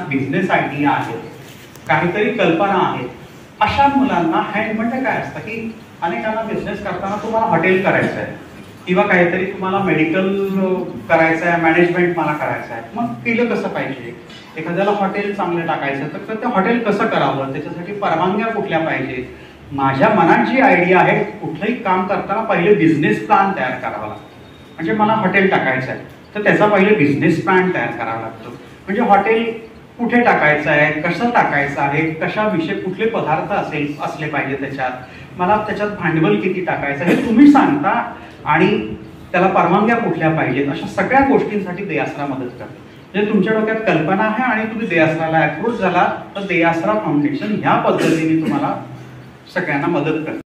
Business idea आहेत, काहीतरी कल्पना आहेत, अशा मुलांना म्हणजे काय असतं की अनेकांना बिझनेस करताना तुम्हाला हॉटेल करायचं आहे किंवा काहीतरी तुम्हाला मेडिकल करायचं आहे, मॅनेजमेंट मला करायचं आहे. मग केलं कसं पाहिजे? एखाद्याला हॉटेल चांगलं टाकायचं तर ते हॉटेल कसं करावं, त्याच्यासाठी परवानग्या कुठल्या पाहिजे. माझ्या मनात जी आयडिया आहे, कुठलंही काम करताना पहिले बिझनेस प्लॅन तयार करावा लागतो. म्हणजे मला हॉटेल टाकायचं आहे तर त्याचा पहिले बिझनेस प्लॅन तयार करावा लागतो. म्हणजे हॉटेल कुठे टाकायचं आहे, कसं टाकायचं आहे, कशाविषयी कुठले पदार्थ असले पाहिजे त्याच्यात, मला त्याच्यात भांडवल किती टाकायचं हे तुम्ही सांगता आणि त्याला परवानग्या कुठल्या पाहिजेत, अशा सगळ्या गोष्टींसाठी देआसरा मदत करते. म्हणजे तुमच्या डोक्यात कल्पना आहे आणि तुम्ही देआसराला अप्रोच झाला तर देआसरा फाउंडेशन ह्या पद्धतीने तुम्हाला सगळ्यांना मदत करते.